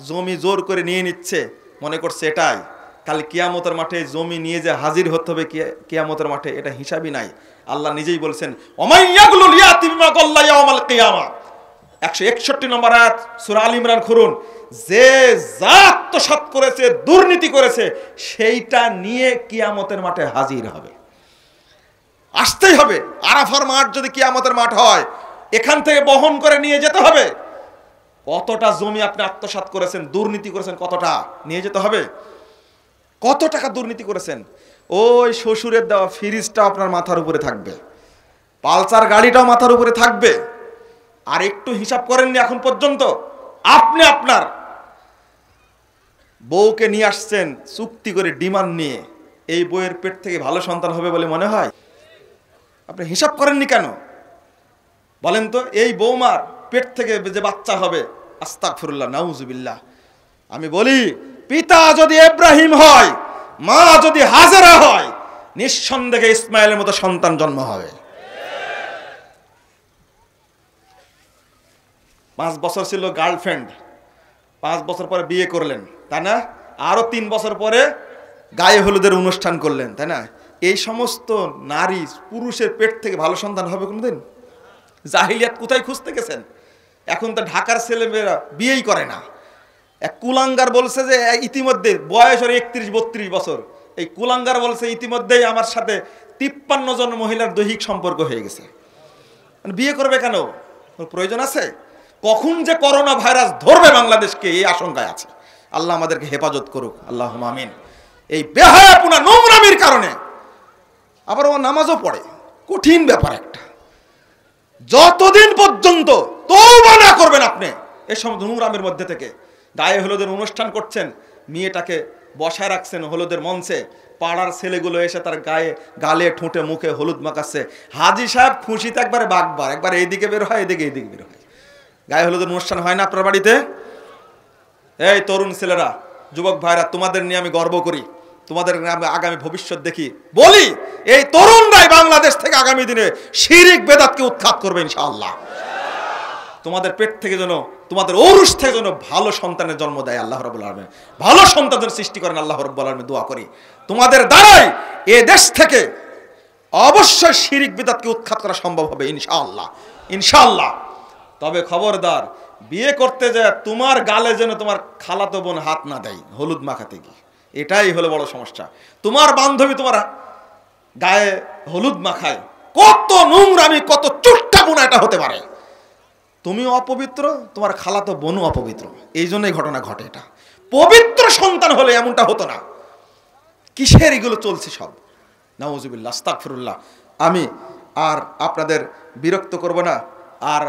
Speaker 1: জমি জোর করে নিয়ে নিচ্ছে, মনে করছে এটাই। কাল কিয়ামতের মাঠে জমি নিয়ে যে হাজির হতে হবে কিয়ামতের মাঠে, এটা হিসাবই নাই। আল্লাহ নিজেই বলছেন, ওমাইয়াগুলুল ইয়াতি বিমা গাল্লা ইয়াউমাল কিয়ামা, 161 নম্বর আয়াত সূরা আল ইমরান খুলুন। যে আত্মসাৎ করেছে, দুর্নীতি করেছে, সেইটা নিয়ে কিয়ামতের মাঠে হাজির হবে, আসতেই হবে। আরাফার মাঠ যদি কিয়ামতের মাঠ হয়, এখান থেকে বহন করে নিয়ে যেতে হবে। কতটা জমি আপনি আত্মসাৎ করেছেন, দুর্নীতি করেছেন, কতটা নিয়ে যেতে হবে। কত টাকা দুর্নীতি করেছেন। ওই শ্বশুরের দেওয়া ফ্রিজটা আপনার মাথার উপরে থাকবে, পালসার গাড়িটাও মাথার উপরে থাকবে। আর একটু হিসাব করেননি এখন পর্যন্ত। আপনি আপনার বউকে নিয়ে আসছেন চুক্তি করে, ডিমান্ড নিয়ে, এই বউয়ের পেট থেকে ভালো সন্তান হবে বলে মনে হয়? আপনি হিসাব করেননি কেন বলেন তো? এই বৌমার পেট থেকে যে বাচ্চা হবে, আস্তাগফিরুল্লাহ নাউজুবিল্লাহ। আমি বলি, পিতা যদি ইব্রাহিম হয়, মা যদি হাজেরা হয়, নিঃসন্দেহে ইসমাইলের মতো সন্তান জন্ম হবে। 5 বছর ছিল গার্লফ্রেন্ড, 5 বছর পরে বিয়ে করলেন, তাই না? আরো 3 বছর পরে গায়ে হলুদের অনুষ্ঠান করলেন, তাই না? এই সমস্ত নারী পুরুষের পেট থেকে ভালো সন্তান হবে কোনোদিন? জাহিলিয়াত কোথায় খুঁজতে গেছেন? এখন তো ঢাকার ছেলেমেয়েরা বিয়েই করে না। এক কুলাঙ্গার বলছে যে ইতিমধ্যে বয়স ওর 31-32 বছর, এই কুলাঙ্গার বলছে ইতিমধ্যেই আমার সাথে 53 জন মহিলার দৈহিক সম্পর্ক হয়ে গেছে। বিয়ে করবে কেন? প্রয়োজন আছে? কখন যে করোনা ভাইরাস ধরবে বাংলাদেশকে, এই আশঙ্কায় আছে। আল্লাহ আমাদেরকে হেফাজত করুক, আল্লাহুম্মা আমিন। এই বেহায়াপনা নোংরামির কারণে আবার ও নামাজও পড়ে, কঠিন ব্যাপার একটা। যতদিন পর্যন্ত তওবা না করবেন আপনি এই সমস্ত নোংরামির মধ্যে থেকে, গায়ে হলুদের অনুষ্ঠান করছেন, মেয়েটাকে বসায় রাখছেন হলুদের মঞ্চে, পাড়ার ছেলেগুলো এসে তার গালে ঠোঁটে মুখে হলুদ মাখাচ্ছে। হাজি সাহেব খুশিতে একবারে বাগবার, একবার এইদিকে বের হয়, এইদিকে বের হয়। গায়ে হলুদের অনুষ্ঠান হয় না আপনার বাড়িতে? এই তরুণ ছেলেরা, যুবক ভাইরা, তোমাদের নিয়ে আমি গর্ব করি, তোমাদের আগামী ভবিষ্যৎ দেখি। বলি, এই তরুণরাই বাংলাদেশ থেকে আগামী দিনে শিরিক বেদাতকে উৎখাত করবে ইনশাআল্লাহ। তোমাদের পেট থেকে যেন, তোমাদের ঔরস থেকে যেন ভালো সন্তানের জন্ম দেয় আল্লাহ রাব্বুল আলামিন, ভালো সন্তান যেন সৃষ্টি করেন আল্লাহ রাব্বুল আলামিন। দোয়া করি তোমাদের দ্বারাই এই দেশ থেকে অবশ্যই শিরিক বেদাতকে উৎখাত করা সম্ভব হবে ইনশাআল্লাহ, ইনশাআল্লাহ। তবে খবরদার, বিয়ে করতে যায় তোমার গালে যেন তোমার খালাতো বোন হাত না দেয় হলুদ মাখাতে গিয়ে, এটাই হলো বড় সমস্যা। তোমার বান্ধবী তোমার গায়ে হলুদ মাখায়, কত নোংরামি, কত চুট্টাপনা এটা হতে পারে। তুমিও অপবিত্র, তোমার খালাতো বোনও অপবিত্র, এই জন্যই ঘটনা ঘটে। এটা পবিত্র সন্তান হলে এমনটা হতো না। কিসের এগুলো চলছে সব, নাউজুবিল্লাহ, আস্তাগফিরুল্লাহ। আমি আর আপনাদের বিরক্ত করব না, আর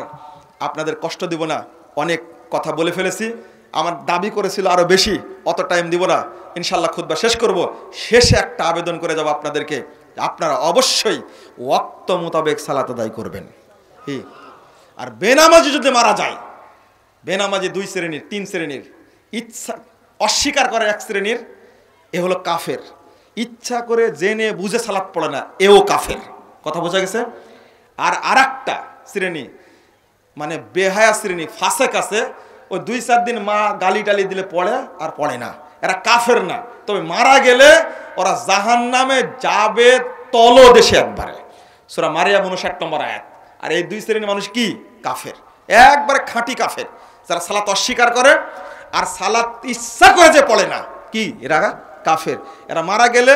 Speaker 1: আপনাদের কষ্ট দিব না, অনেক কথা বলে ফেলেছি। আমার দাবি করেছিল আরো বেশি, অত টাইম দিব না, ইনশাল্লাহ খুতবা শেষ করব। শেষে একটা আবেদন করে যাব আপনাদেরকে, আপনারা অবশ্যই ওয়াক্ত মোতাবেক সালাত আদায় করবেন। আর বেনামাজি যদি মারা যায়, বেনামাজি 2 শ্রেণীর 3 শ্রেণীর, ইচ্ছা অস্বীকার করে 1 শ্রেণীর, এ হলো কাফের। ইচ্ছা করে জেনে বুঝে সালাত পড়ে না, এও কাফের। কথা বোঝা গেছে? আর আরেকটা শ্রেণী, মানে বেহায়া শ্রেণী, ফাসেক আছে, ওই 2-4 দিন মা গালি টালি দিলে পড়ে আর পড়ে না, এরা কাফের না, তবে মারা গেলে ওরা জাহান্নামে যাবে তলদেশে একবারে। সূরা মারিয়াম 59 নম্বর আয়াত। আর এই 2 শ্রেণীর মানুষ কি? কাফের, একবারে খাঁটি কাফের, যারা সালাত অস্বীকার করে আর সালাত ইচ্ছা করে যে পড়ে না, কি এরা কাফের। এরা মারা গেলে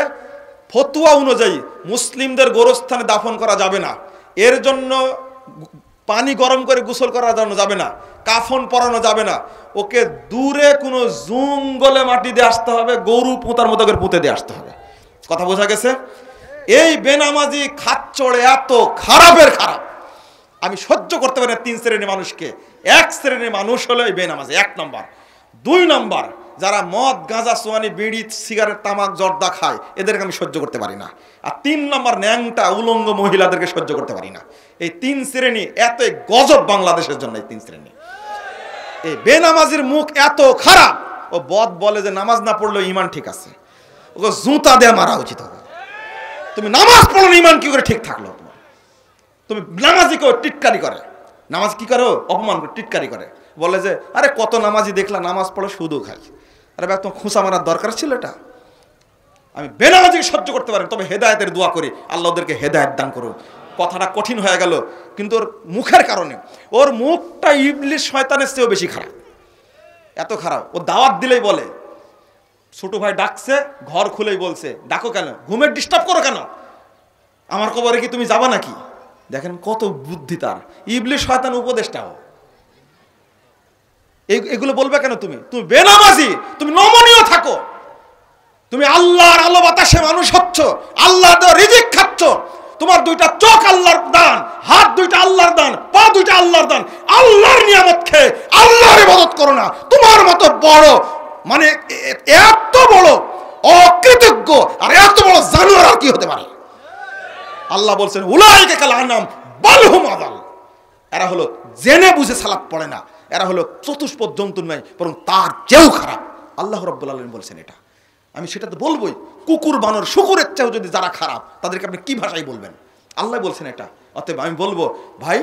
Speaker 1: ফতোয়া অনুযায়ী মুসলিমদের গোরস্থানে দাফন করা যাবে না, এর জন্য পানি গরম করে গোসল করার জন্য যাবে না, কাফন পরানো যাবে না, ওকে দূরে কোনো জঙ্গলে মাটি দিয়ে আসতে হবে, গরু পোঁতার মতো করে পুঁতে দিয়ে আসতে হবে। কথা বোঝা গেছে? এই বেনামাজি খাচ্চড়ে এত খারাপের খারাপ, আমি সহ্য করতে পারি না 3 শ্রেণীর মানুষকে। 1 শ্রেণীর মানুষ হলো এই বেনামাজি, 1 নম্বর। 2 নম্বর, যারা মদ গাঁজা সোয়ানি বিড়ি সিগারেট তামাক জর্দা খায়, এদেরকে আমি সহ্য করতে পারি না। আর 3 নম্বর, ন্যাংটা উলঙ্গ মহিলাদেরকে সহ্য করতে পারি না। এই 3 শ্রেণী এতই গজব বাংলাদেশের জন্য। এই 3 শ্রেণী, এই বেনামাজির মুখ এত খারাপ, ও বদ বলে যে নামাজ না পড়লেও ইমান ঠিক আছে, ওকে জুতা দিয়ে মারা উচিত হবে। তুমি নামাজ পড়ো, ইমান কি করে ঠিক থাকলো? তুমি নামাজিকে টিটকারি করে, নামাজ কি করো? অপমান করে টিটকারি করে, বলে যে আরে কত নামাজি দেখলাম নামাজ পড়ে শুধু খাই। আরে ভাই, তোমার খুঁচা মারার দরকার ছিল এটা? আমি বেনামাজিকে সহ্য করতে পারি, তবে হেদায়েতের দোয়া করি, আল্লাহ ওদেরকে হেদায়েত দান করুন। কথাটা কঠিন হয়ে গেল, কিন্তু ওর মুখের কারণে, ওর মুখটা ইবলিশ শয়তানের চেয়েও বেশি খারাপ, এত খারাপ। ও দাওয়াত দিলেই বলে, ছোট ভাই ডাকছে, ঘর খুলেই বলছে ডাকো কেন, ঘুমের ডিস্টার্ব করো কেন, আমার কবরে কি তুমি যাবা নাকি? দেখেন কত বুদ্ধি তার, ইবলিশ শয়তান উপদেষ্টাও। এগুলো বলবে কেন? তুমি বেনামাজি, তুমি নমনীয় থাকো, তুমি আল্লাহর আলো বাতাসে মানুষ হচ্ছ, আল্লাহর দেওয়া রিজিক খাচ্ছ, তোমার 2টা চোখ আল্লাহর দান, হাত 2টা আল্লাহর দান, পা 2টা আল্লাহর দান, আল্লাহর নিয়ামত খেয়ে আল্লাহর ইবাদত করো না। তোমার মতো বড়, মানে এত বড় অকৃতজ্ঞ আর এত বড় জানোয়ার আর কি হতে পারে? আল্লাহ বলছেন উলাইকা কাল আনাম বাল হুম আযাল, এরা হলো জেনে বুঝে সালাত পড়ে না, এরা হলো চতুষ্পদ জন্তু নয়, বরং তার চেয়েও খারাপ। আল্লাহ রাব্বুল আলামিন বলছেন এটা। আমি সেটা তো বলবোই, কুকুর বানর শুকুরের চেয়েও যদি যারা খারাপ, তাদেরকে আপনি কি ভাষায় বলবেন? আল্লাহ বলছেন এটা। অতএব আমি বলবো, ভাই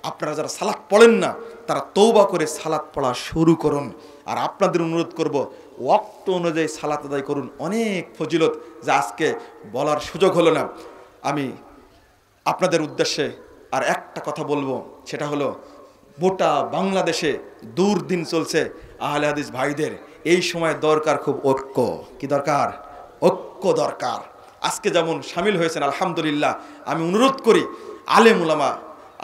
Speaker 1: আপনারা যারা সালাত পড়েন না, তারা তওবা করে সালাত পড়া শুরু করুন। আর আপনাদের অনুরোধ করব, ওয়াক্ত অনুযায়ী সালাত আদায় করুন, অনেক ফজিলত যা আজকে বলার সুযোগ হলো না। আমি আপনাদের উদ্দেশ্যে আর একটা কথা বলবো, সেটা হলো গোটা বাংলাদেশে দুর্দিন চলছে আহলে হাদিস ভাইদের, এই সময় দরকার খুব ঐক্য। কি দরকার? ঐক্য দরকার। আজকে যেমন সামিল হয়েছেন আলহামদুলিল্লাহ, আমি অনুরোধ করি আলেম উলামা,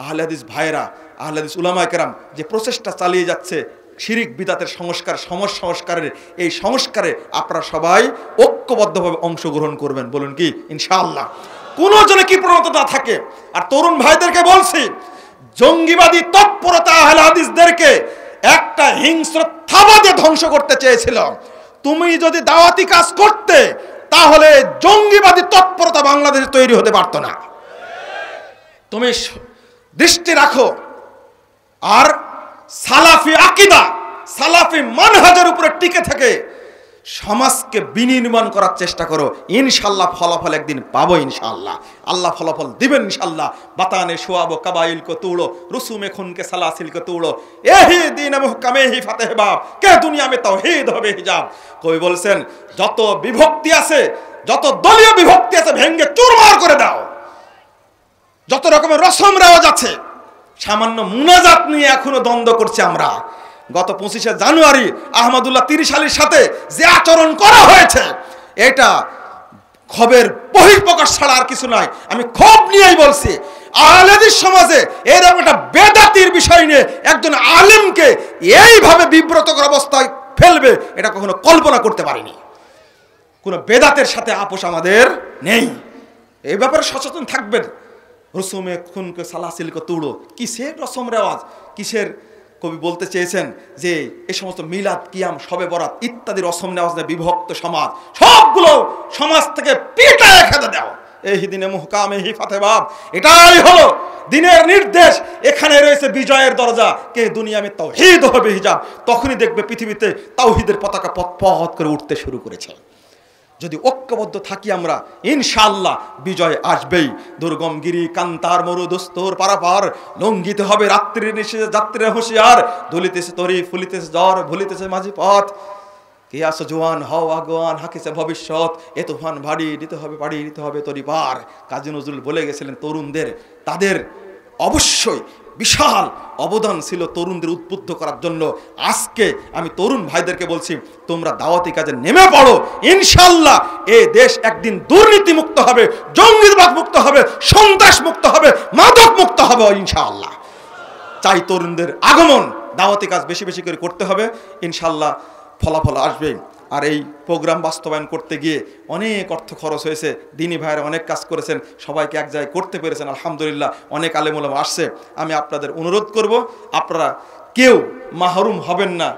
Speaker 1: আহলে হাদিস ভাইয়েরা, আহলে হাদিস উলামায়ে কেরাম যে প্রচেষ্টা চালিয়ে যাচ্ছে শিরিক বিদাতের সংস্কারের, এই সংস্কারে আপনারা সবাই ঐক্যবদ্ধভাবে অংশগ্রহণ করবেন। বলুন কি ইনশাআল্লাহ? কোনো জনে কি প্রণতা থাকে। আর তরুণ ভাইদেরকে বলছি, জঙ্গিবাদী তৎপরতা আহলে হাদিসদেরকে একটা হিংস্র থাবা দিয়ে ধ্বংস করতে চেয়েছিল। তুমি যদি দাওয়াতি কাজ করতে, তাহলে জঙ্গিবাদী তৎপরতা বাংলাদেশে তৈরি হতে পারত না। তুমি দৃষ্টি রাখো আর সালাফি আকীদা, সালাফি মানহাজের উপরে টিকে থাকে সমাজকে বিনির্মাণ করার চেষ্টা করো। ইনশাআল্লাহ ফলাফল একদিন পাবো, ইনশাআল্লাহ আল্লাহ ফলাফল দিবেন ইনশাআল্লাহ। বাতানে শোয়াবো কাবাইল কো তুড়ো, রুসুমে খুনকে সালাসিল কো তুড়ো, এহি দিন মুহকামে হি ফাতেহ বাব, কে দুনিয়া মে তাওহীদ হবে হিজাব। কবি বলছেন, যত বিভক্তি আছে, যত দলীয় বিভক্তি আছে, ভেঙ্গে চুরমার করে দাও। যত রকমের রসম রেওয়াজ আছে, সামান্য মুনাজাত নিয়ে এখনো দ্বন্দ্ব করছি আমরা। গত 25শে জানুয়ারি আহমদুল্লাহ 30 আলীর সাথে যে আচরণ করা হয়েছে, এটা ক্ষোভের বহিঃপ্রকাশ ছাড়া আর কিছু নয়। আমি ক্ষোভ নিয়েই বলছি, আহলে হাদিস সমাজে এরকম একটা বেদাতির বিষয় নিয়ে একজন আলেমকে এইভাবে বিব্রতকর অবস্থায় ফেলবে, এটা কখনো কল্পনা করতে পারিনি। কোনো বেদাতের সাথে আপোষ আমাদের নেই, এই ব্যাপারে সচেতন থাকবেন। রসুমে খুনকে সালাসিল কো তুড়ো, কিসের রসম রেওয়াজ, কিসের? কবি বলতে চেয়েছেন যে এই সমস্ত মিলাদ, কিয়াম, শবে বরাত ইত্যাদি রসম নেওয়াজ বিভক্ত সমাজ, সবগুলো সমাজ থেকে পিটায় খেতে দাও। এই দিনে মুহকামে হি ফাতেহ বাব, এটাই হলো দিনের নির্দেশ। এখানে রয়েছে বিজয়ের দরজা, কে দুনিয়া মে তাওহীদ হবে হিজাব। তখনই দেখবে পৃথিবীতে তাওহীদের পতাকা পথ করে উঠতে শুরু করেছে। যদি ঐক্যবদ্ধ থাকি আমরা ইনশাআল্লাহ বিজয় আসবেই। দুর্গম গিরি কান্তার মরু দোস্তর পারাপার, লঙ্ঘিতে হবে রাত্রির নিশে যাত্রীরা হুঁশিয়ার, দুলিতেছে তরি ফুলিতেছে জ্বর ভুলিতেছে মাঝি পথ, কে আসো জোয়ান হও আগোয়ান হাকিছে ভবিষ্যৎ, এ তুফান ভারী দিতে হবে পাড়ি দিতে হবে তরি পার। কাজী নজরুল বলে গেছিলেন তরুণদের, তাদের অবশ্যই বিশাল অবদান ছিল তরুণদের উদ্বুদ্ধ করার জন্য। আজকে আমি তরুণ ভাইদেরকে বলছি, তোমরা দাওয়াতি কাজে নেমে পড়ো, ইনশাআল্লাহ এই দেশ একদিন দুর্নীতি মুক্ত হবে, জঙ্গিবাদ মুক্ত হবে, সন্ত্রাস মুক্ত হবে, মাদক মুক্ত হবে ইনশাআল্লাহ। চাই তরুণদের আগমন, দাওয়াতি কাজ বেশি বেশি করে করতে হবে, ইনশাআল্লাহ ফলাফল আসবে। আর এই প্রোগ্রাম বাস্তবায়ন করতে গিয়ে অনেক অর্থ খরচ হয়েছে, দিনী ভাইয়েরা অনেক কাজ করেছেন, সবাইকে এক জায়গায় করতে পেরেছেন আলহামদুলিল্লাহ, অনেক আলেম ওলামা আসছে। আমি আপনাদের অনুরোধ করব, আপনারা কেউ মাহরুম হবেন না।